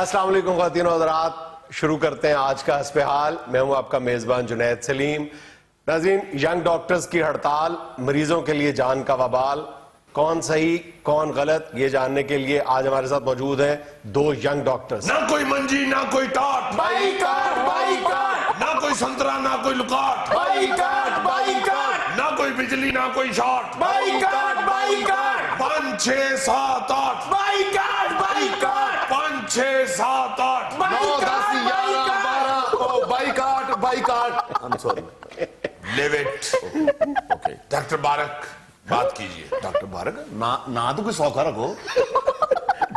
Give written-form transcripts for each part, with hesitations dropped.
السلام علیکم خواتین و حضرات، شروع کرتے ہیں آج کا حسب حال۔ میں ہوں آپ کا میزبان جنید سلیم۔ ناظرین، ینگ ڈاکٹرز کی ہڑتال، مریضوں کے لیے جان کا وبال، کون صحیح کون غلط یہ جاننے کے لیے آج ہمارے ساتھ موجود ہیں دو ینگ ڈاکٹرز۔ نہ کوئی منجی نہ کوئی ٹاٹ، بائیکاٹ نہ کوئی سنترا نہ کوئی لکاٹ، بائیکاٹ نہ کوئی بجلی نہ کوئی short, boycott 5 6 7 8 boycott 5 6 7 8 9 10 11 12 boycott leave it. Doctor بارک بات کیجئے۔ ڈاکٹر بارک نا تو کوئی سوکھا رکھو۔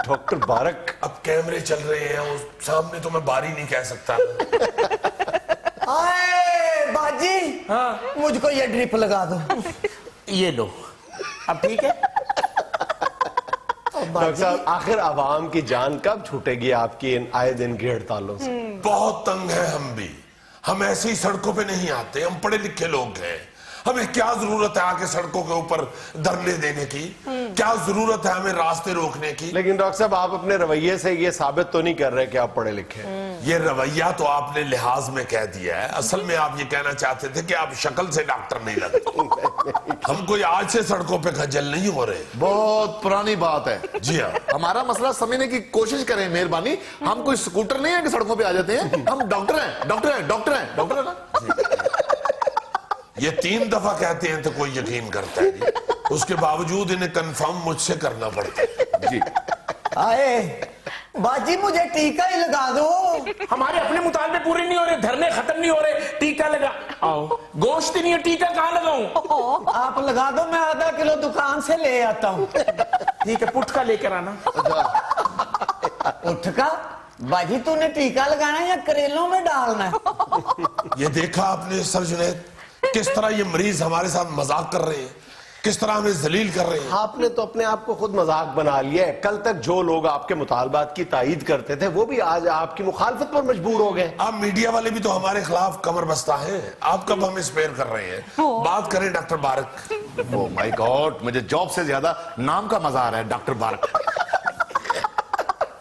ڈاکٹر بارک، اب کیمرے چل رہے ہیں اور سامنے تو میں باری نہیں کہہ سکتا۔ آئے باجی، مجھ کو یہ ڈرپ لگا دو۔ یہ لو، اب ٹھیک ہے۔ ڈاکٹر صاحب آخر عوام کی جان کب چھوٹے گی آپ کی ان آئے دن کی ہڑتالوں سے؟ بہت تنگ ہیں ہم بھی، ہم ایسے ہی سڑکوں پہ نہیں آتے، ہم پڑھے لکھے لوگ ہیں۔ ہمیں کیا ضرورت ہے آکے سڑکوں کے اوپر دھرنے دینے کی؟ کیا ضرورت ہے ہمیں راستے روکنے کی؟ لیکن ڈاکٹر صاحب آپ اپنے رویے سے یہ ثابت تو نہیں کر رہے کہ آپ پڑھے لکھے ہیں۔ یہ رویہ تو آپ نے لحاظ میں کہہ دیا ہے، اصل میں آپ یہ کہنا چاہتے تھے کہ آپ شکل سے ڈاکٹر نہیں لگتے۔ ہم کوئی آج سے سڑکوں پہ خجل نہیں ہو رہے۔ بہت پرانی بات ہے جی ہاں، ہمارا مسئلہ سمجھنے کی کوشش کریں مہربانی۔ ہم کوئی سکوٹر نہیں ہے کہ سڑکوں پہ آ جاتے ہیں، ہم ڈاکٹر ہیں، ڈاکٹر ہیں، ڈاکٹر ہیں، ڈاکٹر ہیں نا۔ یہ 3 دفعہ کہتے ہیں تو کوئی یقین کرتا ہے جی، اس کے باوجود انہیں کنفرم مجھ سے کرنا پڑتا ہے جی آئے باجی، مجھے ٹیکا ہی لگا دو۔ ہمارے اپنے مطالبے پورے نہیں ہو رہے، دھرنے ختم نہیں ہو رہے، ٹیکا لگا آؤ۔ گوشت نہیں ہے، ٹیکا کہاں لگاؤں؟ آپ لگا دو، میں آدھا کلو دکان سے لے آتا ہوں۔ ٹھیک ہے، پٹ کا لے کر آنا۔ اٹھ کا باجی، تو نے ٹیکا لگانا ہے یا کریلوں میں ڈالنا ہے؟ یہ دیکھا آپ نے سر جنید کس طرح یہ مریض ہمارے ساتھ مذاق کر رہے ہیں، کس طرح ہمیں ذلیل کر رہے ہیں۔ آپ نے تو اپنے آپ کو خود مذاق بنا لیا ہے۔ کل تک جو لوگ آپ کے مطالبات کی تائید کرتے تھے وہ بھی آج آپ کی مخالفت پر مجبور ہو گئے۔ آپ میڈیا والے بھی تو ہمارے خلاف کمر بستہ ہیں، آپ کب ہمیں اسپیئر کر رہے ہیں؟ بات کریں ڈاکٹر بارک۔ او مائی گاڈ، مجھے جاب سے زیادہ نام کا مزہ آ رہا ہے ڈاکٹر بارک۔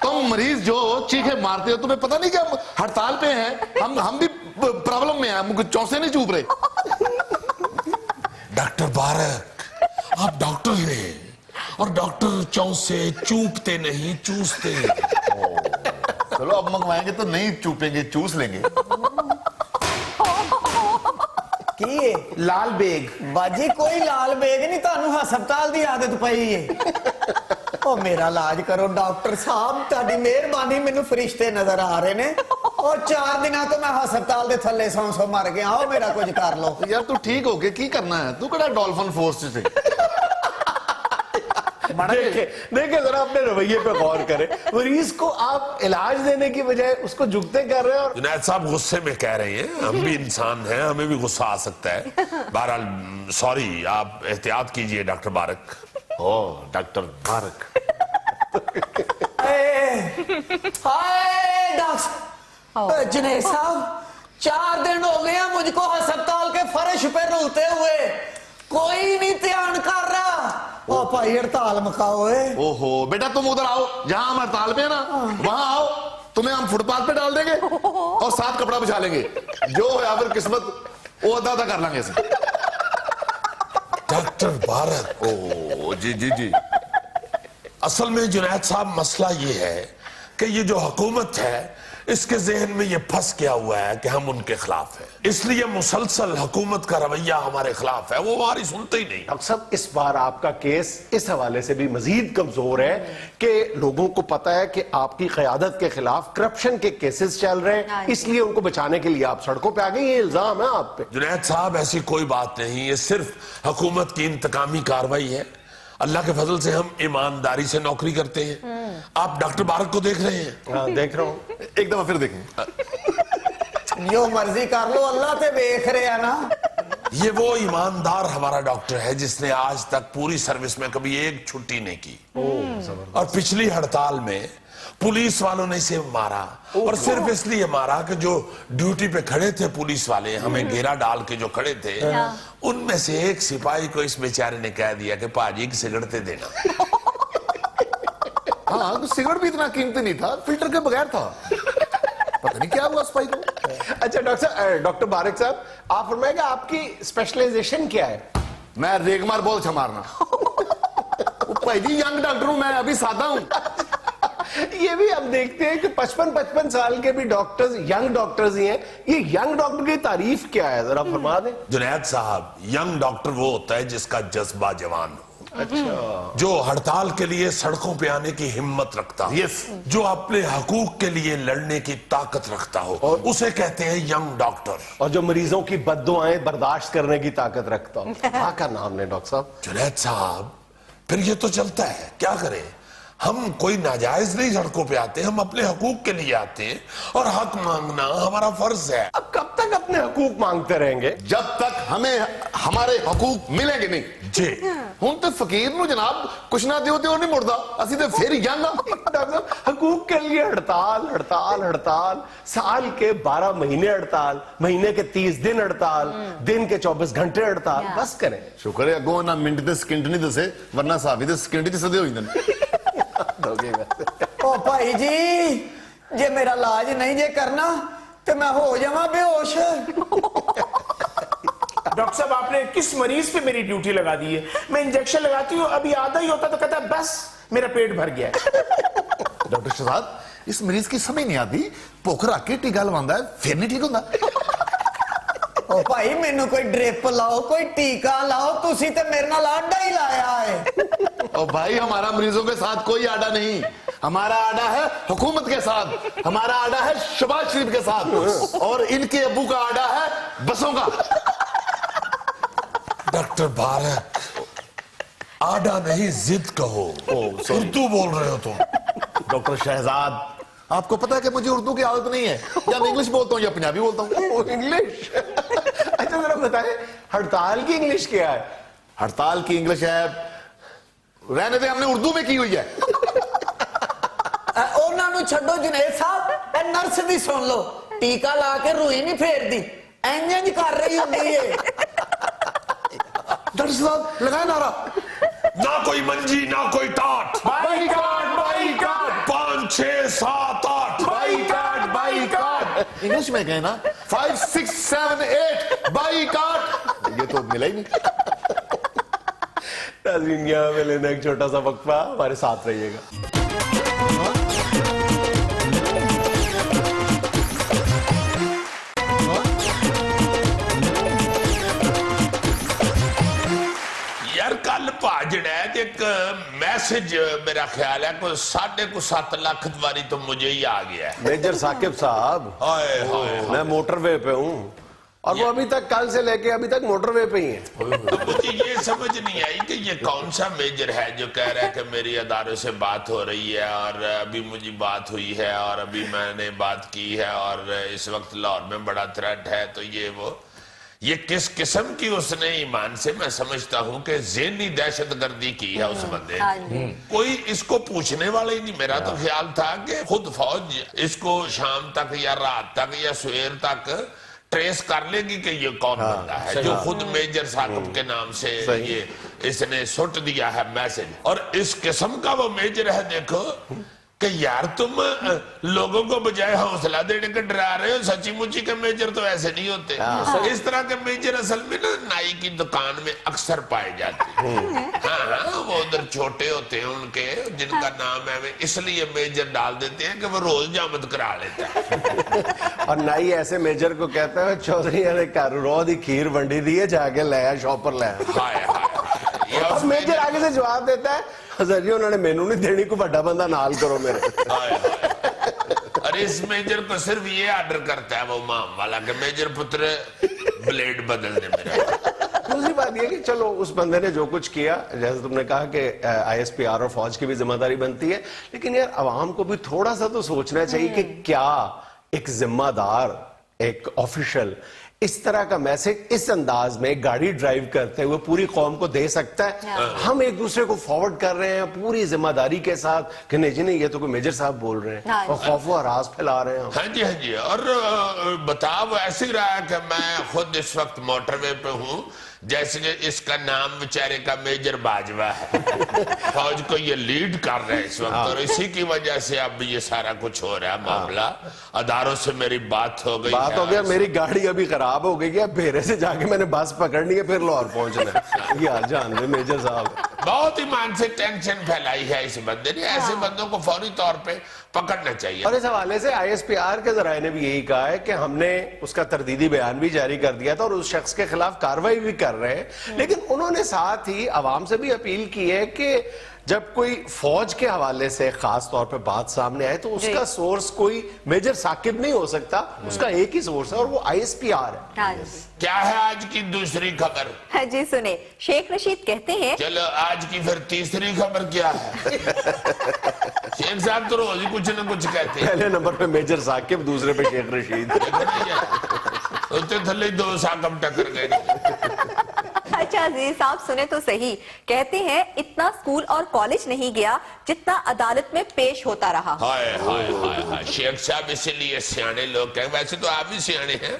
تم مریض جو چیخے مارتے ہو، تمہیں پتہ نہیں کہ ہم ہڑتال پہ ہیں، ہم بھی پرابلم میں ہیں، ہم چونسے نہیں چوپ رہے۔ ڈاکٹر بارک، آپ ڈاکٹر ہیں اور ڈاکٹر چونسے چوپتے نہیں چوستے۔ چلو اب منگوائیں گے تو نہیں چوپیں گے، چوس لیں گے۔ کی لال بیگ۔ باجی کوئی لال بیگ نہیں، تانوں ہسپتال دی عادت پئی ہے۔ او میرا علاج کرو ڈاکٹر صاحب، تہاڈی مہربانی، مینوں فرشتے نظر آ رہے نے۔ اور 4 دنوں تو میں ہسپتال دے تھلے سو مر گیا، آؤ میرا کچھ کر لو۔ یار تو ٹھیک ہو کے کی کرنا ہے؟ تو کڑا ڈولفن فورس سے دیکھیں ذرا اپنے رویے پہ غور کریں۔ مریض کو آپ علاج دینے کی بجائے اس کو جھکتے کر رہے ہیں۔ اور جنید صاحب غصے میں کہہ رہے ہیں، ہم بھی انسان ہیں، ہمیں بھی غصہ آ سکتا ہے۔ بہرحال سوری، آپ احتیاط کیجئے ڈاکٹر بارک۔ او ڈاکٹر بارک، جنید صاحب، 4 دن ہو گیا مجھ کو ہسپتال کے فرش پہ رولتے ہوئے، کوئی نہیں دھیان کر رہا۔ او بھائی ہڑتال مکاؤ۔ او ہو بیٹا، تم ادھر آؤ جہاں ہم ہڑتال پہ ہیں نا، وہاں آؤ، تمہیں ہم فٹ پاتھ پہ ڈال دیں گے اور ساتھ کپڑا بچھا لیں گے، جو ہے پھر قسمت وہ ادا کر لیں گے۔ ڈاکٹر بارک، او جی جی جی، اصل میں جنید صاحب مسئلہ یہ ہے کہ یہ جو حکومت ہے اس کے ذہن میں یہ پھنس کیا ہوا ہے کہ ہم ان کے خلاف ہیں، اس لیے مسلسل حکومت کا رویہ ہمارے خلاف ہے، وہ ہماری سنتے ہی نہیں۔ ڈاکٹر صاحب اس بار آپ کا کیس اس حوالے سے بھی مزید کمزور ہے کہ لوگوں کو پتا ہے کہ آپ کی قیادت کے خلاف کرپشن کے کیسز چل رہے ہیں، اس لیے ان کو بچانے کے لیے آپ سڑکوں پہ آ گئے۔ یہ الزام ہے آپ پہ۔ جنید صاحب ایسی کوئی بات نہیں، یہ صرف حکومت کی انتقامی کارروائی ہے۔ اللہ کے فضل سے ہم ایمانداری سے نوکری کرتے ہیں۔ آپ ڈاکٹر بارک کو دیکھ رہے ہیں؟ ہاں دیکھ رہا ہوں۔ ایک دفعہ پھر دیکھیں۔ جو مرضی کر لو، اللہ تے دیکھ رہے ہیں نا۔ یہ وہ ایماندار ہمارا ڈاکٹر ہے جس نے آج تک پوری سروس میں کبھی ایک چھٹی نہیں کی، اور پچھلی ہڑتال میں پولیس والوں نے اسے مارا، اور صرف اس لیے مارا کہ جو ڈیوٹی پہ کھڑے تھے پولیس والے، ہمیں گھیرا ڈال کے جو کھڑے تھے، ان میں سے ایک سپاہی کو اس بیچارے نے کہہ دیا کہ پاجی سگڑتے دینا۔ हाँ तो सिगरेट भी इतना कीमती नहीं था, फिल्टर के बगैर था। पता नहीं क्या हुआ सिपाही को। अच्छा डॉक्टर बारिक साहब, आप फरमाएगा आपकी स्पेशलाइजेशन क्या है? मैं रेगमार बोल छमारना। भाई जी यंग डॉक्टर हूं मैं, अभी सादा हूं। ये भी हम देखते हैं कि 55 साल के भी डॉक्टर्स यंग डॉक्टर्स ही हैं। ये यंग डॉक्टर की तारीफ क्या है, जरा फरमा दें। जुनैद साहब, यंग डॉक्टर वो होता है जिसका जज्बा जवान हो, अच्छा, जो हड़ताल के लिए सड़कों पे आने की हिम्मत रखता हो, Yes. जो अपने हकूक के लिए लड़ने की ताकत रखता हो, उसे कहते हैं यंग डॉक्टर। और जो मरीजों की बद्दुआएं बर्दाश्त करने की ताकत रखता हो। हाँ का नाम है डॉक्टर साहब। जुनैद साहब, फिर ये तो चलता है, क्या करें? हम कोई नाजायज नहीं सड़कों पे आते, हम अपने हकूक के लिए आते हैं और हक मांगना हमारा फर्ज है। अब कब तक अपने हकूक मांगते रहेंगे? जब तक हमें हमारे हकूक मिलेंगे नहीं। जी, हुन तो फकीर नु जनाब कुछ ना दियो तो नहीं मुड़दा, असि तो फिर यंग हां। डॉक्टर साहब, हकूक के लिए हड़ताल हड़ताल हड़ताल, साल के 12 महीने हड़ताल, महीने के 30 दिन हड़ताल, दिन के 24 घंटे हड़ताल। बस करें। शुक्र है अगो ना मिनट ते सेकंड नहीं दसे, वरना साहब दे सेकंड च सदे हो जांदे। ओ भाई जी, जे मेरा इलाज नहीं जे करना तो मैं हो जावा बेहोश। डॉक्टर साहब, आपने किस मरीज पे मेरी ड्यूटी लगा दी है? मैं इंजेक्शन लगाती हूँ, अभी आधा ही होता तो कहता है बस मेरा पेट भर गया है। डॉक्टर शहजाद, इस मरीज की समझ नहीं आती, भुख रख के टीका लवांदा है फिर नहीं ठीक होता। ओ भाई मैनू कोई ड्रिप लाओ, कोई टीका लाओ, तुसी ते मेरे नाल आडा ही लाया है। और भाई हमारा मरीजों के साथ कोई आडा नहीं, हमारा आडा है हुकूमत के साथ, हमारा आडा है शहबाज शरीफ के साथ, और इनके अब्बू का आडा है बसों का। डॉक्टर बारक, आडा नहीं जिद कहो। उर्दू बोल रहे हो तुम। डॉक्टर शहजाद, आपको पता है कि मुझे उर्दू की आदत नहीं है, या मैं इंग्लिश बोलता हूँ या पंजाबी बोलता हूँ। इंग्लिश? अच्छा जरा बताएं, हड़ताल की इंग्लिश क्या है? हड़ताल की इंग्लिश है, रहने दे, हमने उर्दू में की हुई है। ਉਹਨਾਂ ਨੂੰ ਛੱਡੋ ਜੁਨੇਦ ਸਾਹਿਬ, ਇਹ ਨਰਸ ਦੀ ਸੁਣ ਲਓ, ਟੀਕਾ ਲਾ ਕੇ ਰੂਈ ਨਹੀਂ ਫੇਰਦੀ, ਇੰਜ ਇੰਜ ਕਰ ਰਹੀ ਹੁੰਦੀ ਏ। डॉक्टर साहब लगाए नारा, ना कोई मंजी ना कोई टाट, boycott boycott 5 6 7 8 boycott boycott. English में कहे ना 5 6 7 8 बाईकाट, ये तो मिला ही नहीं। नाज़रीन, यहाँ पे लेना एक छोटा सा वक्फा, हमारे साथ रहिएगा। यार कल भाजड़ा एक मैसेज, मेरा ख्याल है कोई 7.5 लाख वारी तो मुझे ही आ गया है। मेजर साकिब साहब, हाय हाय, मैं मोटरवे पे हूँ और वो अभी तक, कल से लेके अभी तक मोटरवे पे ही है। तो मुझे ये समझ नहीं आई कि ये कौन सा मेजर है जो कह रहा है कि मेरी अदारों से बात हो रही है और अभी मुझे बात हुई है और अभी मैंने बात की है और इस वक्त लाहौर में बड़ा थ्रेट है। तो ये किस किस्म की उसने ईमान से, मैं समझता हूं कि ज़हनी दहशतगर्दी की है उस बंदे ने। कोई इसको पूछने वाला ही नहीं। मेरा तो ख्याल था कि खुद फौज इसको शाम तक या रात तक या सवेर तक ट्रेस कर लेगी कि ये कौन बंदा है जो खुद मेजर साकिब के नाम से ये इसने सुट दिया है मैसेज। और इस किस्म का वो मेजर है, देखो कि यार तुम लोगों को बजाय हौसला देने के डरा रहे हो। सच्ची मुच्ची के मेजर तो ऐसे नहीं होते। इस तरह के मेजर असल में ना नाई की दुकान में अक्सर पाए जाते हैं। हाँ, वो उधर छोटे होते हैं उनके, जिनका नाम है, इसलिए मेजर डाल देते हैं कि वो रोज जामद करा लेता है। और नाई ऐसे मेजर को कहता है, चौधरी ने रो दी खीर वंडी दी है, जाके लाया शॉपर लाया। हाय हाय, और मेजर आगे से जवाब देता है, सर जी उन्होंने मेनू नहीं देनी, को बड़ा बंदा नाल करो मेरे। हाय हाय। अरे इस मेजर को सिर्फ ये ऑर्डर करता है वो माम वाला कि मेजर पुत्र ब्लेड बदल दे मेरा। दूसरी बात ये कि चलो उस बंदे ने जो कुछ किया, जैसे तुमने कहा कि ISPR और फौज की भी जिम्मेदारी बनती है, लेकिन यार अवाम को भी थोड़ा सा तो सोचना चाहिए कि क्या एक जिम्मेदार, एक ऑफिशियल इस तरह का मैसेज इस अंदाज में गाड़ी ड्राइव करते हुए पूरी कौम को दे सकता है। हम एक दूसरे को फॉरवर्ड कर रहे हैं पूरी जिम्मेदारी के साथ कि नहीं जी नहीं, ये तो कोई मेजर साहब बोल रहे हैं और खौफ व हरास फैला रहे हैं। हाँ जी हाँ जी। और बताओ ऐसे ही रहा है कि मैं खुद इस वक्त मोटरवे पे हूँ, जैसे कि इसका नाम बेचारे का मेजर बाजवा है, फौज को ये लीड कर रहे हैं इस वक्त, और इसी की वजह से अब ये सारा कुछ हो रहा है मामला। अदारों से मेरी बात हो गई, बात हो गया, मेरी गाड़ी अभी खराब हो गई है, भेरे से जाके मैंने बस पकड़नी है, फिर लाहौर पहुंचना है। ये जान रहे मेजर साहब, बहुत ही मानसिक टेंशन फैलाई है इस बंदे ने। ऐसे बंदों को फौरी तौर पे पकड़ना चाहिए। और इस हवाले से ISPR के जराये ने भी यही कहा है कि हमने उसका तरदीदी बयान भी जारी कर दिया था और उस शख्स के खिलाफ कार्रवाई भी कर रहे हैं। लेकिन उन्होंने साथ ही अवाम से भी अपील की है कि जब कोई फौज के हवाले से खास तौर पे बात सामने आए तो उसका सोर्स कोई मेजर साकिब नहीं हो सकता, उसका एक ही सोर्स है और वो ISPR है। हाँ क्या है आज की दूसरी खबर? हाँ जी सुने, शेख रशीद कहते हैं, चलो आज की फिर तीसरी खबर क्या है? शेख साहब तो रोज ही कुछ न कुछ कहते हैं। पहले नंबर पे मेजर साकिब, दूसरे पे शेख रशीद। उसके थल्ले दो साकब टक्कर गए। अच्छा अजीज साहब सुने तो सही, कहते हैं इतना स्कूल और कॉलेज नहीं गया जितना अदालत में पेश होता रहा। हाय हाय हाय हाय, शेख साहब इसीलिए सियाने लोग कहें, वैसे तो आप भी सियाने हैं,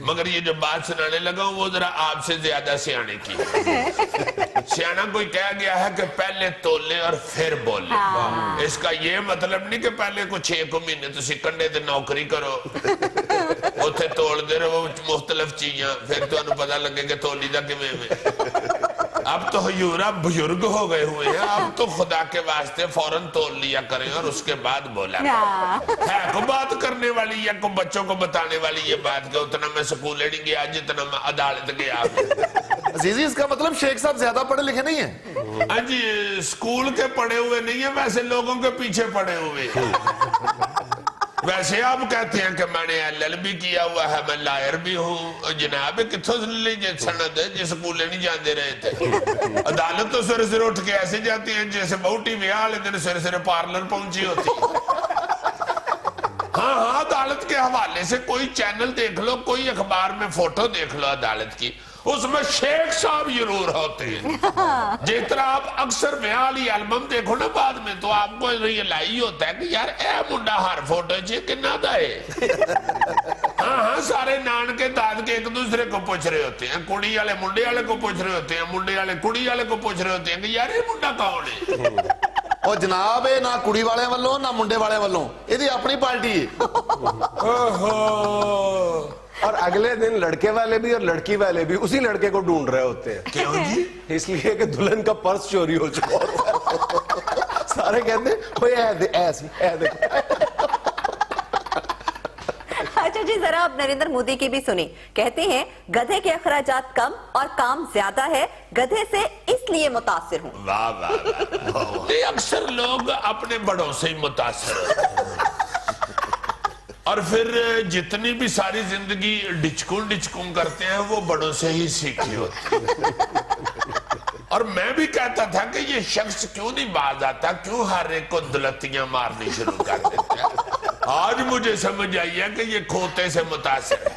मगर ये जो बात सुनाने लगा हूं वो जरा आपसे ज्यादा सियाने की है। सियाना कोई कह गया है कि पहले तोले और फिर बोले। हाँ। इसका ये मतलब नहीं कि पहले कुछ 6 महीने तुसी कंडे ते नौकरी करो, उत्थे तोलदे रहो मुख्तलिफ चीजां, फिर तुहानू पता लगे कि तोली दा किवें वे। अब तो हजूरा बुजुर्ग हो गए हुए हैं, अब तो खुदा के वास्ते फौरन तोल लिया करें और उसके बाद बोला करें। है को बात करने वाली या को बच्चों को बताने वाली ये बात कि उतना मैं स्कूल नहीं गया जितना मैं अदालत गया। अजीजी इसका मतलब शेख साहब ज्यादा पढ़े लिखे नहीं है? हाँ जी, स्कूल के पढ़े हुए नहीं है, वैसे लोगों के पीछे पड़े हुए हैं। वैसे आप कहते हैं कि मैंने LLB किया हुआ है, मैं लायर भी हूँ। जनाब कितों लीजिए सनद जिस स्कूले नहीं जाते रहे थे। अदालत तो सवेरे सवेरे उठ के ऐसे जाती है जैसे बहुटी ब्याह वाले दिन सवेरे सवेरे पार्लर पहुंची होती। हाँ हाँ, अदालत के हवाले से कोई चैनल देख लो, कोई अखबार में फोटो देख लो अदालत की, उसमें शेख साहब जरूर होते हैं। जिस तरह आप अक्सर ब्याह वाली एल्बम देखो ना बाद में, तो आपको रियलाइज होता है कि यार ए मुंडा हर फोटो च किन्ना दा है। हाँ हाँ, सारे नान के दाद के एक दूसरे को पूछ रहे होते हैं, कुड़ी वाले मुंडे वाले को पूछ रहे होते हैं, मुंडे वाले कुड़ी वाले को पूछ रहे होते हैं कि यार ये मुंडा कौन है। और जनाब ये ना कुड़ी वाले वालों ना मुंडे वाले वालों, ये अपनी पार्टी है। और अगले दिन लड़के वाले भी और लड़की वाले भी उसी लड़के को ढूंढ रहे होते हैं। क्यों जी? इसलिए कि दुल्हन का पर्स चोरी हो चुका होता है। सारे कहते हैं कोई ऐसी अच्छा जी जरा अब नरेंद्र मोदी की भी सुनी, कहते हैं गधे के अखराजात कम और काम ज्यादा है, गधे से इसलिए मुतासिर हूँ। वाह वाह वाह। ये अक्सर लोग अपने बड़ों से ही मुतासिर होते हैं और फिर जितनी भी सारी जिंदगी डिचकुन करते हैं वो बड़ों से ही सीखी होती है। और मैं भी कहता था कि ये शख्स क्यों नहीं बाज आता, क्यों हर एक को दुलत्तियां मारनी शुरू कर देते हैं। आज मुझे समझ आई है कि ये खोते से मुतासिर है।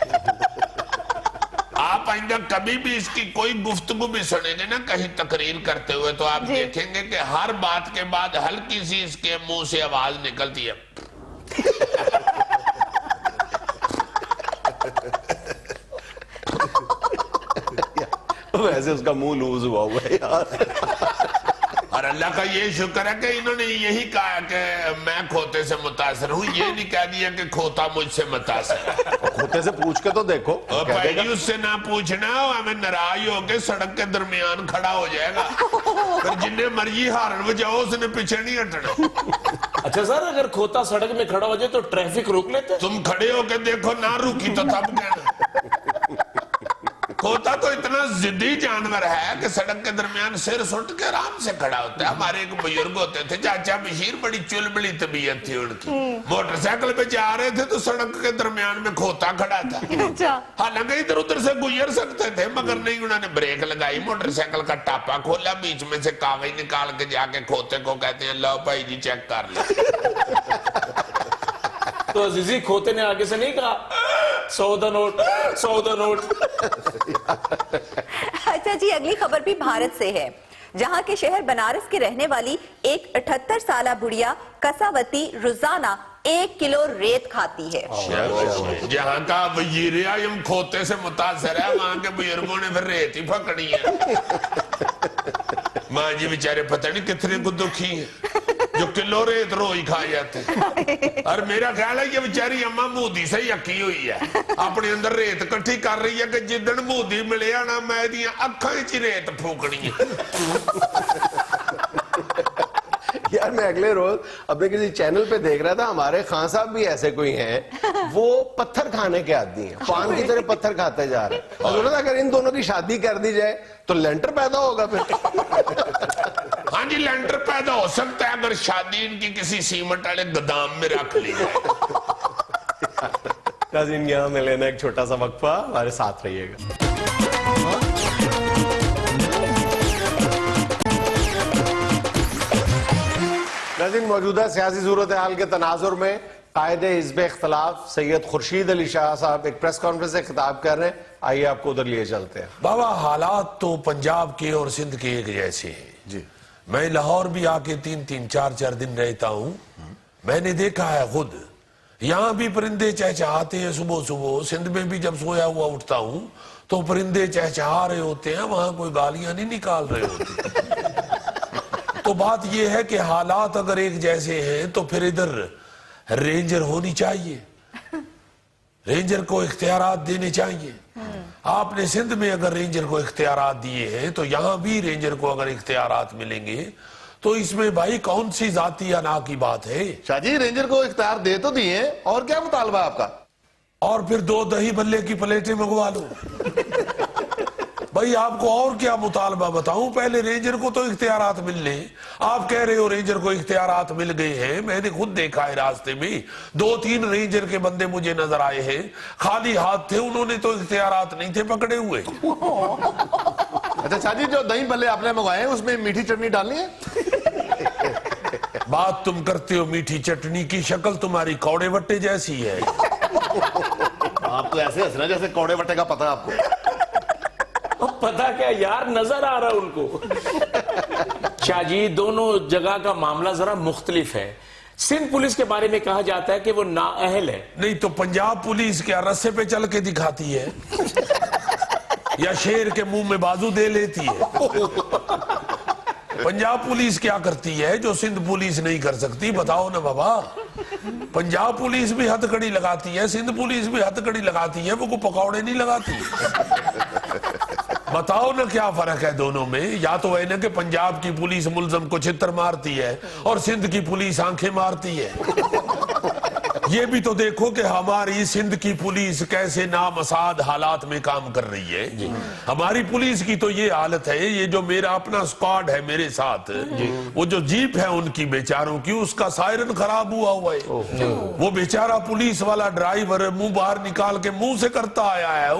आप आइंदा कभी भी इसकी कोई गुफ्तगू भी सुनेंगे ना कहीं तकरीर करते हुए, तो आप देखेंगे कि हर बात के बाद हल्की सी इसके मुंह से आवाज निकलती है। वैसे उसका मुंह लूज हुआ है यार। और अल्लाह का ये शुक्र है कि इन्होंने यही कहा कि मैं खोते से मुतासिर हूँ, ये नहीं कह दिया कि खोता मुझसे मुतासिर है। खोते से पूछ के तो देखो, और कह देगा। भाई उससे ना पूछना, हमें नाराज होके सड़क के दरमियान खड़ा हो जाएगा, फिर जिन्ने मर्जी हारन बजाओ उसने पीछे नहीं हटना। अच्छा सर, अगर खोता सड़क में खड़ा हो जाए तो ट्रैफिक रोक लेते? तुम खड़े होके देखो, ना रुकी तो तब कहना। खोता तो इतना जिद्दी जानवर है कि सड़क के दरमियान सिर सुट के आराम से खड़ा होता है। हमारे एक बुजुर्ग होते थे चाचा बशीर, बड़ी चुलबुली तबीयत थी उनकी, मोटरसाइकिल पे जा रहे थे तो सड़क के दरमियान में खोता खड़ा था। हालांकि इधर उधर से गुजर सकते थे मगर नहीं, उन्होंने ब्रेक लगाई, मोटरसाइकिल का टापा खोला, बीच में से कागज निकाल के जाके खोते को कहते हैं लो भाई जी चेक कर लो। तो अजीजी खोते ने आगे से नहीं कहा 100 दा नोट 100 दा नोट? अच्छा जी अगली खबर भी भारत से है, जहां के शहर बनारस की रहने वाली एक 78 साला बुढ़िया कसावती रोजाना 1 किलो रेत खाती है। जहाँ का वजीर आज़म खोते से मुतासर है, वहां के बुजुर्गों ने फिर रेत ही पकड़ी है। माँ जी बेचारे पता नहीं कितने को दुखी है जो किलो रेत रोज खा जाते हैं। और मेरा ख्याल है ये बेचारी अम्मा मोदी से ही अकी हुई है, अपने अंदर रेत इकट्ठी कर रही है कि जिदन मोदी मिले ना मैं दियां अखां च रेत फूकनी है। यार मैं अगले रोज अपने किसी चैनल पे देख रहा था, हमारे खान साहब भी ऐसे कोई हैं, वो पत्थर खाने के आदी हैं, पान की तरह पत्थर खाते जा रहे हैं। और बोला था अगर इन दोनों की शादी कर दी जाए तो लेंटर पैदा होगा फिर। हाँ जी, लेंटर पैदा हो सकता है अगर शादी इनकी किसी सीमेंट वाले गोदाम में रख ली जाए। नाज़रीन, यहाँ में लेना एक छोटा सा वक्फा, हमारे साथ रहिएगा। नाज़रीन, मौजूदा सियासी सूरत हाल के तनाजुर में कायदे हिज़्ब इख्तिलाफ सैयद खुर्शीद अली शाह साहब एक प्रेस कॉन्फ्रेंस से खिताब कर रहे हैं। आइए आपको उधर लिए चलते हैं। बाबा, हालात तो पंजाब के और सिंध के एक जैसे हैं जी। मैं लाहौर भी आके 3-3, 4-4 दिन रहता हूँ। मैंने देखा है खुद, यहाँ भी परिंदे चहचहाते हैं सुबह सुबह। सिंध में भी जब सोया हुआ उठता हूँ तो परिंदे चहचहा रहे होते हैं, वहां कोई गालियां नहीं निकाल रहे होते। तो बात यह है कि हालात अगर एक जैसे हैं तो फिर इधर रेंजर होनी चाहिए, रेंजर को इख्तियारात देने चाहिए। आपने सिंध में अगर रेंजर को इख्तियारात दिए हैं तो यहां भी रेंजर को अगर इख्तियारात मिलेंगे तो इसमें भाई कौन सी जाती अना की बात है। शाह जी, रेंजर को इख्तियार दे तो दिए, और क्या मुतालबा है आपका? और फिर 2 दही बल्ले की प्लेटें मंगवा लो। भाई आपको और क्या मुतालबा बताऊं? पहले रेंजर को तो इख्तियारात मिल ले। आप कह रहे हो रेंजर को इख्तियारात मिल गए हैं, मैंने खुद देखा है रास्ते में 2-3 रेंजर के बंदे मुझे नजर आए हैं, खाली हाथ थे, उन्होंने तो इख्तियारात नहीं थे पकड़े हुए। अच्छा शाह जी, जो दही भल्ले आपने मंगवाए हैं उसमें मीठी चटनी डालनी है? बात तुम करते हो मीठी चटनी की, शक्ल तुम्हारी कौड़े वट्टे जैसी है। आप तो ऐसे हंसना जैसे कौड़े वट्टे का पता है आपको। अब पता क्या यार, नजर आ रहा है उनको। शाह जी, दोनों जगह का मामला जरा मुख्तलिफ है। सिंध पुलिस के बारे में कहा जाता है कि वो नाअहल है। नहीं तो पंजाब पुलिस क्या रस्से पे चल के दिखाती है या शेर के मुंह में बाजू दे लेती है? पंजाब पुलिस क्या करती है जो सिंध पुलिस नहीं कर सकती? बताओ ना बाबा। पंजाब पुलिस भी हथकड़ी लगाती है, सिंध पुलिस भी हथकड़ी लगाती है, वो को पकौड़े नहीं लगाती। बताओ ना क्या फर्क है दोनों में? या तो है ना कि पंजाब की पुलिस मुलजम को छितर मारती है और सिंध की पुलिस आंखें मारती है। ये भी तो देखो कि हमारी सिंध की पुलिस कैसे नामसाद हालात में काम कर रही है। हमारी पुलिस की तो ये हालत है, ये जो मेरा अपना स्क्वाड है मेरे साथ, वो जो जीप है उनकी बेचारों की, उसका सायरन खराब हुआ है। वो बेचारा पुलिस वाला ड्राइवर मुंह बाहर निकाल के मुंह से करता आया है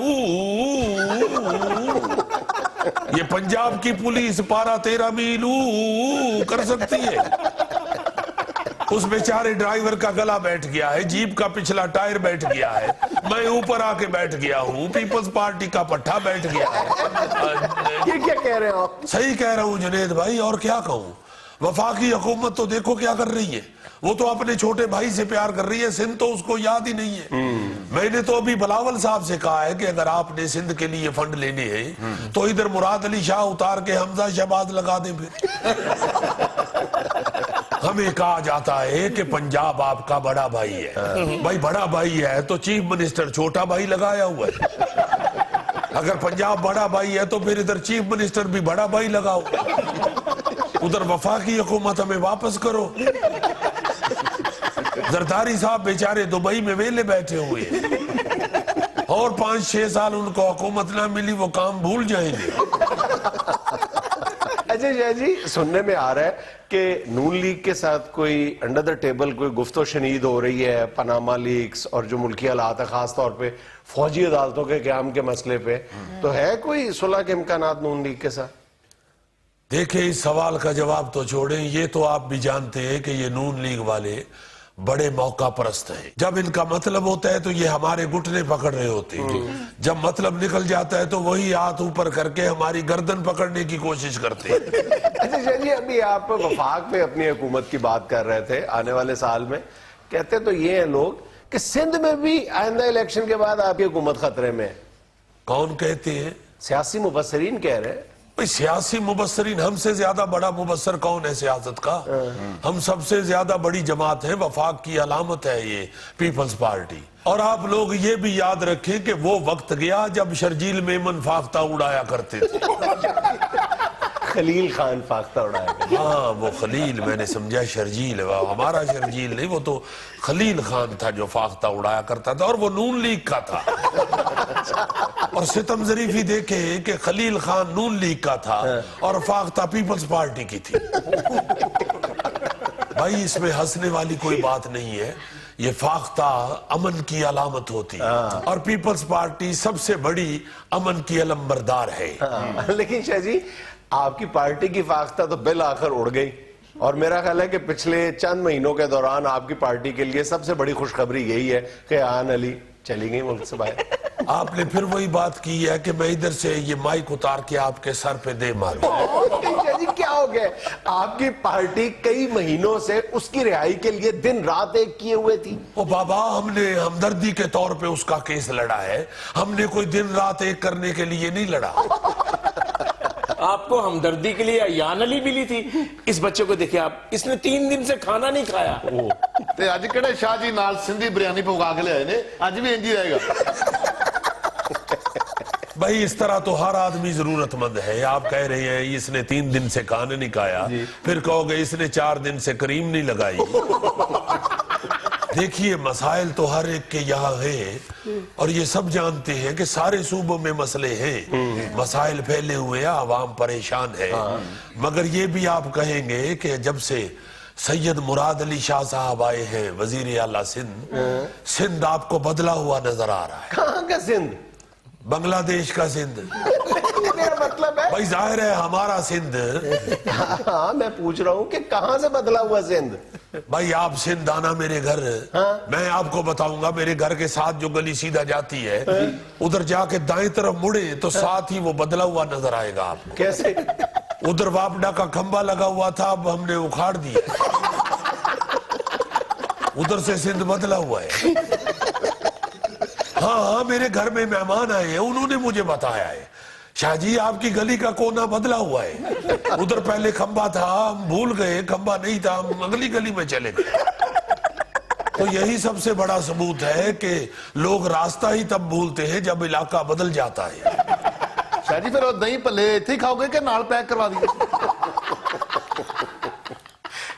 ये पंजाब की पुलिस 12-13 मील कर सकती है। उस बेचारे ड्राइवर का गला बैठ गया है, जीप का पिछला टायर बैठ गया है, मैं ऊपर आके बैठ गया हूँ, पीपल्स पार्टी का पट्टा बैठ गया है। ये क्या कह रहे हो आप? सही कह रहा हूँ जुनेद भाई, और क्या कहूँ। वफाकी हुकूमत तो देखो क्या कर रही है, वो तो अपने छोटे भाई से प्यार कर रही है, सिंध तो उसको याद ही नहीं है। मैंने तो अभी बिलावल साहब से कहा है कि अगर आपने सिंध के लिए फंड लेने हैं तो इधर मुराद अली शाह उतार के हमजा शहबाज लगा दे। फिर हमें कहा जाता है कि पंजाब आपका बड़ा भाई है। भाई बड़ा भाई है तो चीफ मिनिस्टर छोटा भाई लगाया हुआ है। अगर पंजाब बड़ा भाई है तो फिर इधर चीफ मिनिस्टर भी बड़ा भाई लगाओ। उधर वफाकी हुकूमत हमें वापस करो। जरदारी साहब बेचारे दुबई में वेले बैठे हुए हैं और 5-6 साल उनको हुकूमत ना मिली, वो काम भूल जाएंगे। अच्छा शाह जी, सुनने में आ रहा है कि नून लीग के साथ कोई अंडर द टेबल कोई गुफ्तो शनीद हो रही है पनामा लीक्स और जो मुल्की हालात है, खास तौर पे फौजी अदालतों के क़याम के मसले पे, तो है कोई सुलह के इम्कानात नून लीग के साथ? देखिए, इस सवाल का जवाब तो छोड़ें, ये तो आप भी जानते हैं कि ये नून लीग वाले बड़े मौका परस्त हैं। जब इनका मतलब होता है तो ये हमारे घुटने पकड़ रहे होते हैं, जब मतलब निकल जाता है तो वही हाथ ऊपर करके हमारी गर्दन पकड़ने की कोशिश करते हैं। अच्छा शाह जी, अभी आप वफाक पे अपनी हुकूमत की बात कर रहे थे आने वाले साल में कहते तो ये हैं लोग कि सिंध में भी आइंदा इलेक्शन के बाद आपकी हुकूमत खतरे में है। कौन कहते हैं? सियासी मुबस्सरीन कह रहे हैं। भाई सियासी मुबस्सरीन, हमसे ज्यादा बड़ा मुबस्सर कौन है सियासत का? हम सबसे ज्यादा बड़ी जमात है, वफाक की अलामत है ये पीपल्स पार्टी। और आप लोग ये भी याद रखें कि वो वक्त गया जब शर्जील मेमन फाख्ता उड़ाया करते थे। खलील खान फाख्ता उड़ाया करते। हाँ, वो खलील, मैंने समझा शर्जील, हमारा शर्जील नहीं, वो तो खलील खान था जो फाख्ता उड़ाया करता था, और वो नून लीग का था। और सितम ज़रीफ़ी देखे कि खलील खान नून लीग का था और फाख्ता पीपल्स पार्टी की थी। भाई इसमें हंसने वाली कोई बात नहीं है, ये फाख्ता अमन की अलामत होती है, और पीपल्स पार्टी सबसे बड़ी अमन की अलमबरदार है। लेकिन शाह जी, आपकी पार्टी की फाख्ता तो बिल आखिर उड़ गई, और मेरा ख्याल है कि पिछले चंद महीनों के दौरान आपकी पार्टी के लिए सबसे बड़ी खुशखबरी यही है कि आन अली चली गई मुल्क से बाहर। आपने फिर वही बात की है कि मैं इधर से ये माइक उतार के आपके सर पे दे मारूं। शाह जी, क्या हो गया? आपकी पार्टी कई महीनों से उसकी रिहाई के लिए दिन रात एक किए हुए थी। ओ बाबा, हमने हमदर्दी के तौर पे उसका केस लड़ा है, हमने कोई दिन रात एक करने के लिए नहीं लड़ा। आपको हमदर्दी के लिए अयान अली मिली थी। इस बच्चे को देखिए आप, इसने 3 दिन से खाना नहीं खाया। ते अज किहड़े शाह जी नाल सिंधी बिरयानी पका के ले ने, अज भी इंज ही रहेगा। भाई इस तरह तो हर आदमी जरूरतमंद है। आप कह रहे हैं इसने 3 दिन से खाना नहीं खाया, फिर कहोगे इसने 4 दिन से क्रीम नहीं लगाई। देखिए, मसाइल तो हर एक के यहाँ है, और ये सब जानते हैं कि सारे सूबों में मसले हैं, मसाइल फैले हुए हैं, आवाम परेशान है। मगर ये भी आप कहेंगे कि जब से सैयद मुराद अली शाह साहब आए हैं वजीर आला सिंध, सिंध आपको बदला हुआ नजर आ रहा है। कहाँ का सिंध? बांग्लादेश का सिंध। मेरा मतलब है, भाई जाहिर है हमारा सिंध। हाँ, मैं पूछ रहा हूँ कि कहाँ से बदला हुआ सिंध? भाई आप सिंध आना मेरे घर, मैं आपको बताऊंगा। मेरे घर के साथ जो गली सीधा जाती है, उधर जाके दाएं तरफ मुड़े तो साथ ही वो बदला हुआ नजर आएगा आपको। कैसे? उधर वापडा का खंबा लगा हुआ था, अब हमने उखाड़ दिया। उधर से सिंध बदला हुआ है। हाँ हाँ, मेरे घर में मेहमान आए हैं, उन्होंने मुझे बताया है, शाह जी आपकी गली का कोना बदला हुआ है। उधर पहले खंबा था, हम भूल गए, खंबा नहीं था, हम अगली गली में चले गए। तो यही सबसे बड़ा सबूत है कि लोग रास्ता ही तब भूलते हैं जब इलाका बदल जाता है। शाह जी, फिर वो दही भल्ले इत्थे ही खाओगे कि नाल पैक करवा दिए?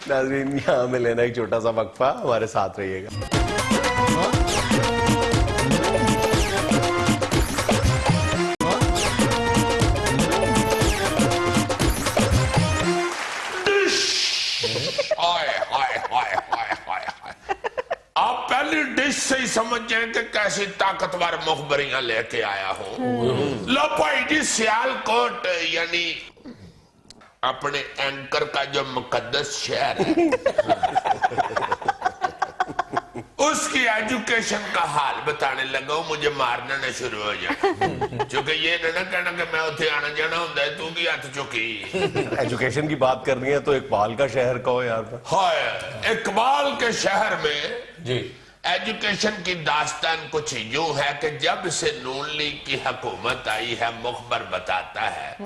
नाज़रीन, यहाँ में लेना एक छोटा सा वक्फा, हमारे साथ रहिएगा। आप पहली डिश से ही समझ जाए कि कैसी ताकतवर मुखबरियां लेके आया हूं। लो भाई जी, सियालकोट यानी अपने एंकर का जो मुकद्दस शहर है, उसकी एजुकेशन का हाल बताने लगा हूं। मुझे मारना न शुरू हो जाए, क्योंकि ये ना कहना कि मैं उसे आना जाना होता है, तू की हाथ चुकी। एजुकेशन की बात करनी है तो इकबाल का शहर कहो यार। हाय, इकबाल के शहर में जी एजुकेशन की दास्तान कुछ यूं है कि जब से नून लीग की हुकूमत आई है, मुखबर बताता है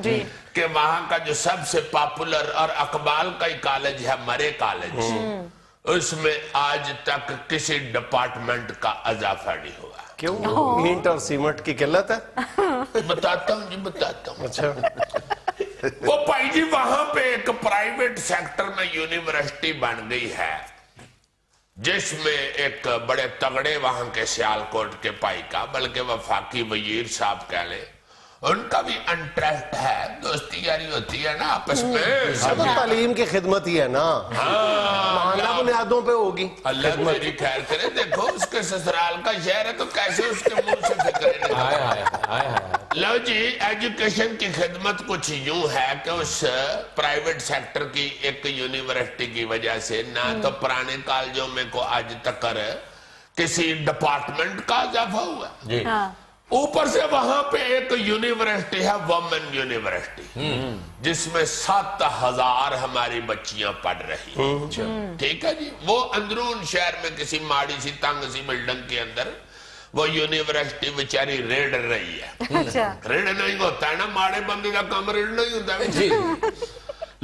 कि वहां का जो सबसे पॉपुलर और अकबाल का ही कॉलेज है, मरे कॉलेज, उसमें आज तक किसी डिपार्टमेंट का इजाफा नहीं हुआ। क्यों? ईंट और सीमेंट की किल्लत है? बताता हूँ जी, बताता हूँ। अच्छा। वो भाई जी, वहां पे एक प्राइवेट सेक्टर में यूनिवर्सिटी बन गई है, जिसमें एक बड़े तगड़े वहां के सियालकोट के पाई का, बल्कि वफाकी वजीर साहब कह ले, उनका भी इंटरेस्ट है। दोस्ती यारी होती है ना आपस में। सब तालीम की खिदमत ही है ना। मांगना बुनियादों पे होगी। अल्लाह तेरी खैर करे। देखो, उसके ससुराल का शहर है तो कैसे उसके मुंह से फिक्र निकले। लो जी, एजुकेशन की खिदमत कुछ यूं है कि उस प्राइवेट सेक्टर की एक यूनिवर्सिटी की वजह से ना तो पुराने कॉलेजों में को आज तक किसी डिपार्टमेंट का इजाफा हुआ, ऊपर से वहां पे एक यूनिवर्सिटी है, वुमेन यूनिवर्सिटी, जिसमें 7,000 हमारी बच्चियां पढ़ रही हैं। ठीक है जी। वो अंदरून शहर में किसी माड़ी सी तंग सी बिल्डिंग के अंदर वो यूनिवर्सिटी बेचारी रेड़ रही है। अच्छा। रेड़ना ही होता है ना, माड़े बंदे का काम रेड़ना ही होता है।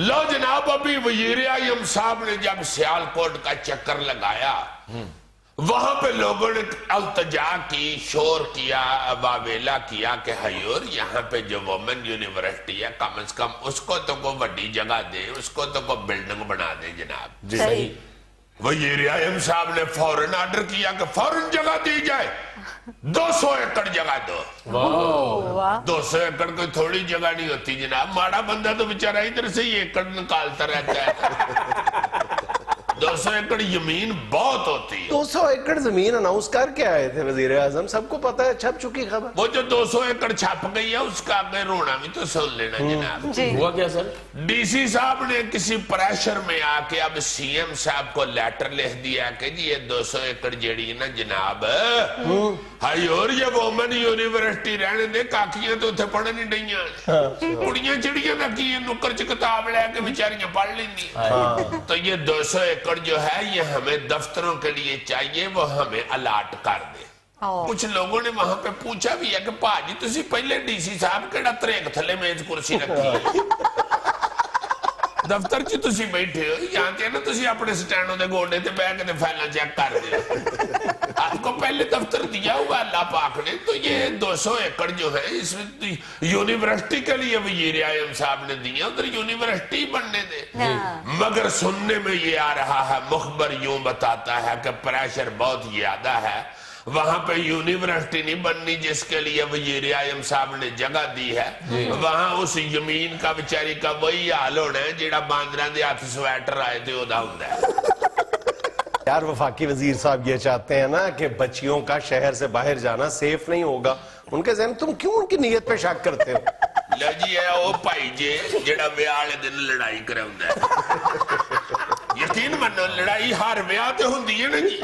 लो जनाब, अभी वजीर आज़म साहब ने जब सियालकोट का चक्कर लगाया, वहां पे लोगों ने अल्तजा की, शोर किया, वावेला किया कि हजूर यहाँ पे जो वुमेन यूनिवर्सिटी है, कम से कम उसको तो को बड़ी जगह दे, उसको तो को बिल्डिंग बना दे जनाब। सही। वजीर आज़म साहब ने फौरन ऑर्डर किया कि फौरन जगह दी जाए, 200 एकड़ जगह दो। वाह। 200 एकड़ कोई थोड़ी जगह नहीं होती जनाब। माड़ा बंदा तो बेचारा इधर से ही एकड़ निकालता रहता है। 200 एकड़ जमीन बहुत होती है। 200 एकड़ जमीन अनाउंस करके आए थे वजीर आजम, सबको पता है, छप चुकी खबर। वो जो 200 एकड़ छप गई है उसका आगे रोना भी तो सुन लेना जनाब। जी। हुआ क्या सर? डीसी साहब ने किसी प्रेशर में आके अब सीएम साहब को लेटर लिख दिया कि जी ये 200 एकड़ जेड़ी है ना जनाब, हजूर ये वुमेन यूनिवर्सिटी रहने दे, काकियां तो उथे पढ़न नहीं डईयां, कुड़ियां चिड़ियां दा की नुक्कर च किताब लेके बेचारियां पढ़ लेंगी। तो ये 200 एकड़ जो है ये हमें दफ्तरों के लिए चाहिए, वो हमें अलाट कर दे। कुछ लोगों ने वहां पे पूछा भी है कि भाजी तुसी पहले डीसी साहब केड़ा तरेक थले मेज कुर्सी रखी है, दफ्तर च तुसी बैठे हो, यहाँ ते ना तुसी अपने स्टैंडों दे गोडे ते बैठ के फाइल चेक कर दो। आपको पहले दफ्तर दिया हुआ अल्लाह पाक ने। तो ये 200 एकड़ जो है इसमें यूनिवर्सिटी के लिए वजीर आज़म साहब ने दिया, उधर यूनिवर्सिटी बनने दे। मगर सुनने में ये आ रहा है, मुखबर यूं बताता है कि प्रेशर बहुत ज्यादा है, वहां पे यूनिवर्सिटी नहीं बननी जिसके लिए वजीर आज़म साहब ने जगह दी है, वहां उस जमीन का बेचारी का वही हाल होना है जेड़ा बांदरां दे हाथ स्वेटर आए थे ओदा हुंदा है। यार वफाकी वजीर साहब ये चाहते हैं ना कि बच्चियों का शहर से बाहर जाना सेफ नहीं होगा, उनके ज़हन, तुम क्यों उनकी नीयत पे शक करते हो? लो जी है वो भाई जे जेड़ा ब्याह वाले दिन लड़ाई कराउंदा है। यकीन मनो लड़ाई हर ब्याह ते हुंदी है ना जी।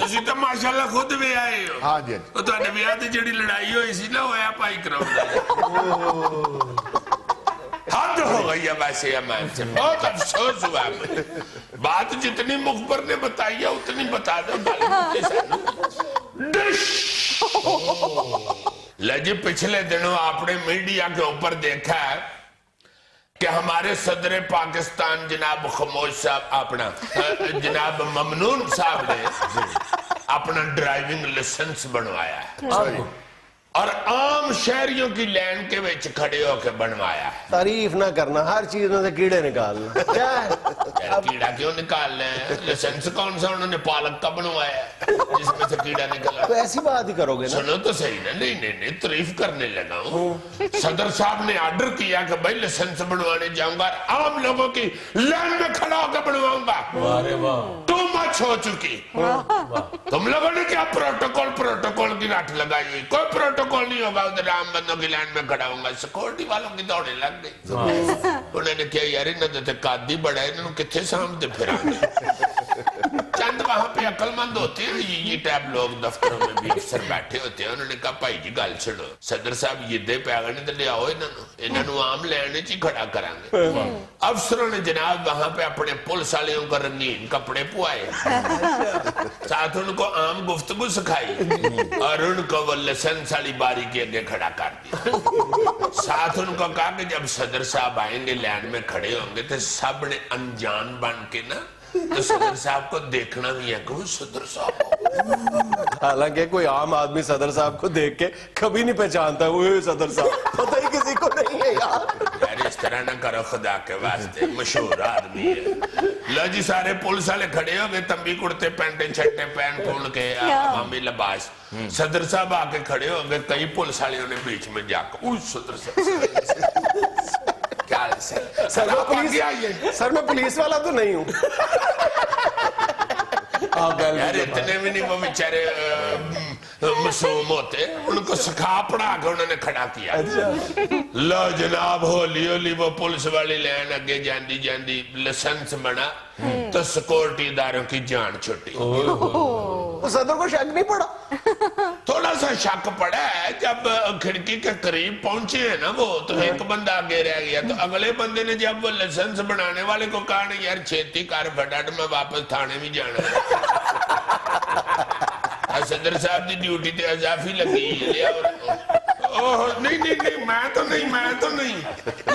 तुसी तो माशाल्लाह खुद ब्याह आए हो। हाँ जी। तो तुहाडे ब्याह ते जेड़ी लड़ाई होई सी ना होया भाई कराउंदा है। हद हो गई है वैसे अमान से, बहुत अफसोस हुआ मुझे। बात जितनी मुखबर ने बताई है उतनी बता दो। लजी पिछले दिनों आपने मीडिया के ऊपर देखा है कि हमारे सदर पाकिस्तान जनाब खमोश साहब, अपना जनाब ममनून साहब ने अपना ड्राइविंग लाइसेंस बनवाया है और आम शहरियों की लाइन के बीच खड़े होकर बनवाया है। तारीफ ना करना, हर चीज में से कीड़े निकालना क्या है? यार कीड़ा क्यों निकालना है? लाइसेंस कौन सा उन्होंने पालक का बनवाया है जिसमें से कीड़ा निकला? तो ऐसी बात ही करोगे ना? सुनो तो सही ना। नहीं तारीफ करने लगा हूँ। सदर साहब ने ऑर्डर किया कि भाई लाइसेंस बनवाने जाऊंगा, आम लोगों की लाइन में खड़ा होकर बनवाऊंगा। टू मच हो चुकी। तुम लोगों ने क्या प्रोटोकॉल की राट लगाई? कोई प्रोटोकॉल नहीं होगा, उधर आम बंदों की लाइन में खड़ा होगा। सिक्योरिटी वालों की दौड़े लग गई। उन्होंने क्या यार इन्होंने तो कादी बड़ा है, इन्होंने कितने सामने फिर चंद वहां पे अक्लमंद होते हैं ये टाइप लोग दफ्तरों में भी अफसर बैठे होते हैं। उन्होंने कहा भाई जी गल सुनो, सदर साहब ये पैगा नहीं तो ले आओ इन्होंने आम लैंड च ही खड़ा करांगे। अफसरों ने जनाब वहां पे अपने पुलिस वालों को रंगीन कपड़े पुआए, साथ उनको आम गुफ्तगू सिखाई और उनको वो लाइसेंस वाली बारी के आगे खड़ा कर दिया। साथ उनको कहा कि जब सदर साहब आएंगे लैंड में खड़े होंगे तो सब ने अनजान बन के ना तो सदर साहब को देखना भी है कि वो सदर साहब। हालांकि कोई आम आदमी सदर साहब को देख के कभी नहीं पहचानता वो सदर साहब, पता ही किसी को नहीं है यार। इस तरह ना करो खुदा के वास्ते, मशहूर आदमी है। लो जी सारे पुलिस वाले खड़े हो गए, तंबी कुर्ते पैंटे छट्टे पहन पून के अवामी लिबास। सदर साहब आके खड़े हो गए, कई पुलिस वालों ने बीच में जाकर सदर साहब क्या सर मैं पुलिस वाला तो नहीं हूँ। यार इतने भी नहीं वो बेचारे मासूम होते, उनको सिखा पढ़ा के उन्होंने खड़ा किया। लो जनाब होली होली वो पुलिस वाली लाइन अगे जांदी जांदी लाइसेंस बना तो सिक्योरिटी इदारों की जान छुट्टी। तो सदर को शक नहीं पड़ा? थोड़ा सा सा शक पड़ा है, जब खिड़की के करीब पहुंचे हैं ना वो, तो एक बंदा आगे रह गया, तो अगले बंदे ने जब वो लाइसेंस बनाने वाले को कहा ना यार छेती कर फटाफट मैं वापस थाने भी जाना है। सदर साहब की ड्यूटी ते अजाफी लगी है। ओह नहीं नहीं नहीं, मैं तो नहीं,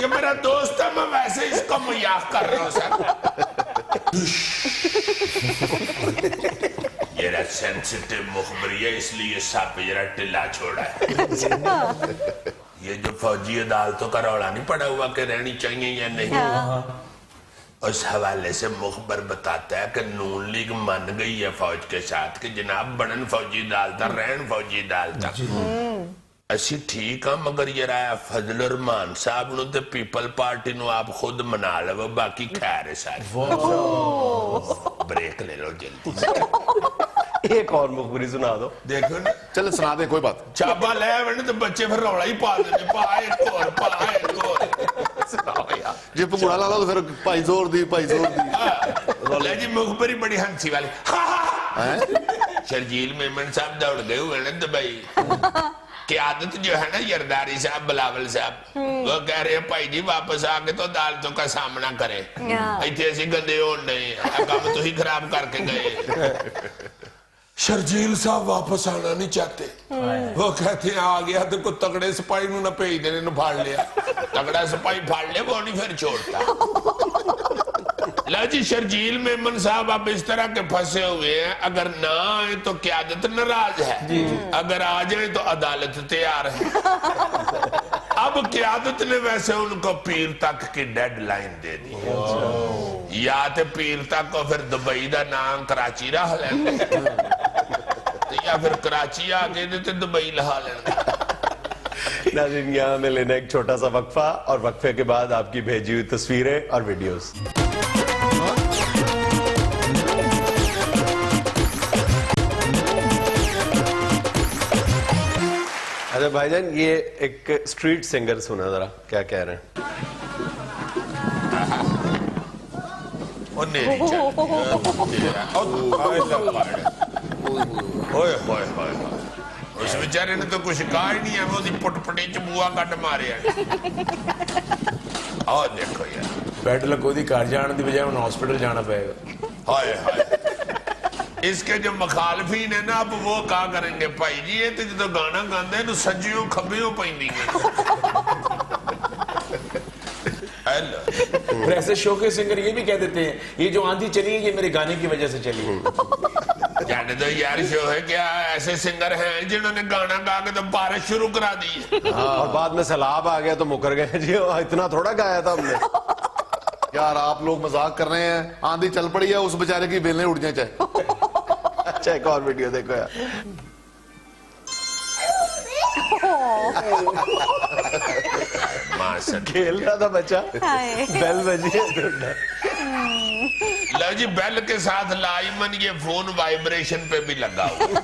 ये मेरा दोस्त है, मैं वैसे इसको मजाक कर रहा हूँ सर। जरा सेंसिटिव मुखबरी है, इसलिए सांप जरा टिल्ला छोड़ा है। ये जो फौजी अदालतों का रौला नहीं पड़ा हुआ कि रहनी चाहिए या नहीं, उस हवाले से मुखबर बताता है कि नून लीग मान गई है फौज के साथ कि जनाब बनन फौजी अदालत, रहन फौजी अदालत। ਅਸੀਂ ਠੀਕ ਆ, ਮਗਰ ਜਰਾ ਫਜ਼ਲ रहमान साहब ਨੂੰ ਤੇ ਪੀਪਲ ਪਾਰਟੀ ਨੂੰ ਆਪ ਖੁਦ ਮਨਾ ਲਵੋ, ਬਾਕੀ ਖੈਰ ਹੈ ਸਾਰੀ। ब्रेक ले लो जल्दी। एक और मुखबरी सुना दो। देखो ना, चल सुना दे, कोई बात। चाबा ले आवे तो बच्चे फिर रौला ही पा देते, पा एक और। सुनाओ यार, जे पंगुड़ा ला लो तो फिर भाई जोर दी। ले जी मुखबरी बड़ी हंसी वाली। शर्जील मेमन साहब दौड़ गए हुए ना दुबई। क्यादत जो है ना जरदारी साहब, बिलावल साहब, वो कह रहे हैं भाई जी वापस आके तो अदालतों का सामना करें, इतने ऐसे गंदे हो नहीं, काम तो ही खराब करके गए। शर्जील साहब वापस आना नहीं चाहते, वो कहते हैं आ गया तो कोई तगड़े सिपाही ना भेज देने ने फाड़ लिया, तगड़ा सिपाही फाड़ ले वो नहीं फिर छोड़ता। ला जी शर्जील मेमन साहब अब इस तरह के फंसे हुए हैं, अगर ना आए तो क्यादत नाराज है, अगर आ जाए तो अदालत तैयार है। अब क्यादत ने वैसे उनको पीर तक की डेडलाइन दे दी, या तो पीर तक को फिर दुबई का नाम कराची रह लेंगे, या फिर कराची आ गए तो दुबई लहा लेंगे। नाज़रीन, यहाँ में लेना एक छोटा सा वक्फा, और वक्फे के बाद आपकी भेजी हुई तस्वीरें और वीडियोस। अच्छा भाईजान, ये एक स्ट्रीट सिंगर सुना जरा, क्या कह रहे हैं? उस बेचारे ने तो कुछ कहा ही नहीं है, वो पुटपटी च बुआ कट मारे। और देखो यार, बैड लग ओदी घर जाने की बजाय उन्हें हॉस्पिटल जाना पड़ेगा। हाय हाय, इसके जो मुखालफीन है ना, अब वो क्या करेंगे भाई जी, ये तो जो गाना गाते हैं सज्जियों खब्बियों पैंदी फिर ऐसे शो के सिंगर ये भी कह देते हैं ये जो आंधी चली है ये मेरे गाने की वजह से चली है। जाने तो यार शो है क्या, ऐसे सिंगर हैं जिन्होंने गाना गा के तो बारिश शुरू करा दी है। और बाद में सैलाब आ गया तो मुकर गए जी, इतना थोड़ा गाया था हमने। यार आप लोग मजाक कर रहे हैं, आंधी चल पड़ी है, उस बेचारे की बेलें उड़ जाए चाहे। अच्छा एक और वीडियो देखो यार। खेल रहा था बच्चा, बेल बजी है। लो जी, बेल के साथ लाइमन ये फोन वाइब्रेशन पे भी लगा हुआ।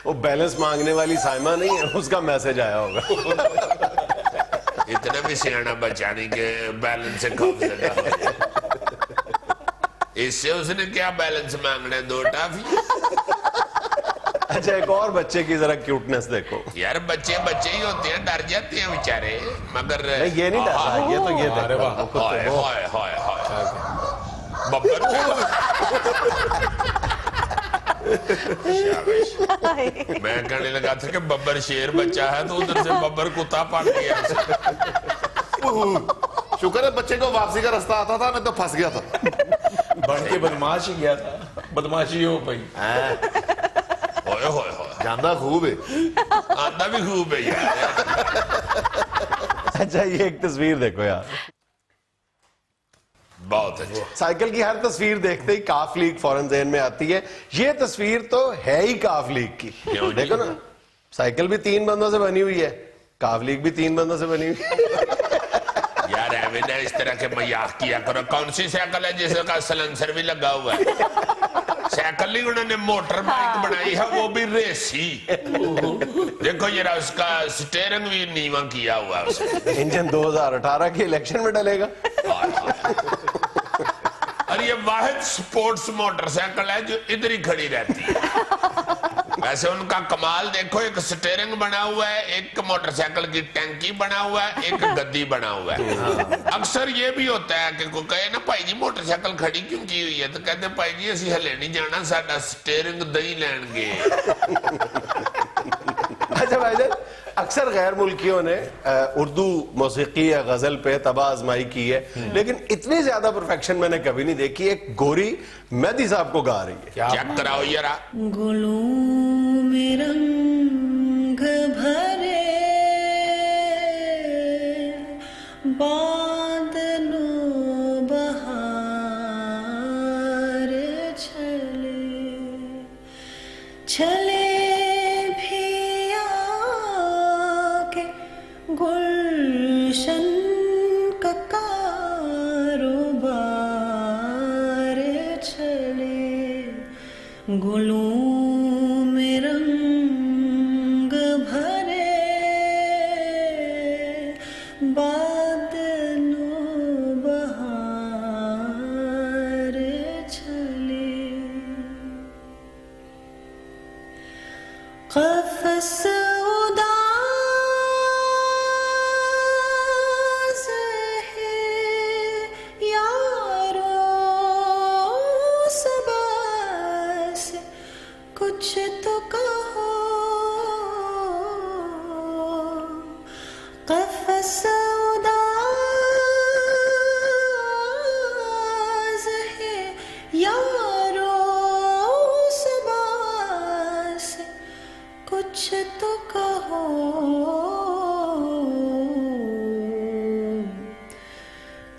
वो बैलेंस मांगने वाली साइमा नहीं है, उसका मैसेज आया होगा। इतना भी सियाना बचा नहीं के बैलेंस से खौफ लगा हो जाए। इससे उसने क्या बैलेंस मांगना है, 2 टाफी। अच्छा एक और बच्चे की जरा क्यूटनेस देखो यार, बच्चे बच्चे ही होते हैं, डर जाते हैं बेचारे, मगर नहीं ये नहीं डर रहा, ये तो ये अरे वाह, हाय हाय हाय हाय, बब्बर मैं कहने लगा था कि बब्बर शेर बच्चा है, तो उधर से बब्बर कुत्ता पाल गया। शुक्र है बच्चे को वापसी का रास्ता आता था, नहीं तो फंस गया था। बन के बदमाश ही गया था, बदमाशी हो पाई। होए होए होए, जानदा खूब है, आंदा भी खूब है यार। अच्छा ये एक तस्वीर देखो यार, बहुत अच्छा। साइकिल की हर तस्वीर देखते ही काफ लीग फौरन ज़हन में आती है। ये तस्वीर तो है ही काफ लीग की। देखो ना, साइकिल भी 3 बंदों से बनी हुई है, काफ लीग भी 3 बंदों से बनी हुई है। यार एविना इस तरह के मजाक किया करो। कौन सी साइकिल है जिसका सलेंसर भी लगा हुआ है? साइकिल ही उन्होंने मोटर बाइक बनाई है, वो भी रेसी। देखो जरा उसका स्टीयरिंग भी नीवा किया हुआ है उसने। इंजन 2018 के इलेक्शन में डलेगा। और ये वाहिद स्पोर्ट्स मोटरसाइकिल है जो इधर ही खड़ी रहती है। वैसे उनका कमाल देखो, एक स्टीयरिंग बना हुआ है, एक मोटरसाइकिल की टैंकी बना हुआ है, एक गद्दी बना हुआ है। अक्सर ये भी होता है कि कोई कहे ना भाई जी मोटरसाइकिल खड़ी क्यों की हुई है, तो कहते भाई जी असी हले नहीं जाना, साडा स्टीयरिंग दही लैन गए। अच्छा भाईजान, अक्सर गैर मुल्कियों ने उर्दू मौसीकी या गजल पे तबाह आजमाई की है, लेकिन इतनी ज्यादा परफेक्शन मैंने कभी नहीं देखी। एक गोरी मेहदी साहब को गा रही है, चेक कराओ जरा। गुलों में रंग भरे, बादलों बहार छले, छले भी आके गुलशन का कारोबार चले, गुलों में रंग भरे, बादलों बहार चले, क़फ़स उदास है यारो, सबस कुछ तो कहो, क़फ़स उदास है यारो, सबस कुछ तो कहो,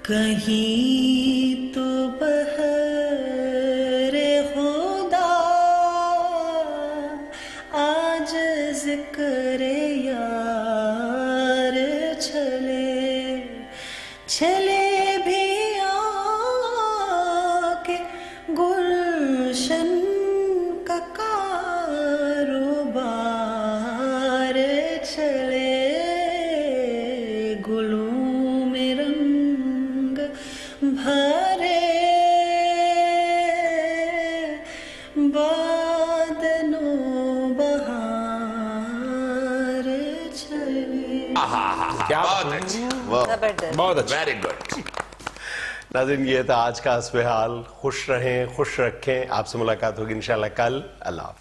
कहीं तो बहरे खुदा आज ज़िक्र यार चले, चले भी आके गुलशन का कारोबार चले, गुलों में रंग भरे, बादलों बहार चले। क्या बहुत अच्छी, जबरदस्त। बहुत अच्छा। Very good. नाज़रीन ये था आज का हस्बे हाल। खुश रहें, खुश रखें। आपसे मुलाकात होगी इंशाल्लाह कल। अल्लाह हाफ़िज़।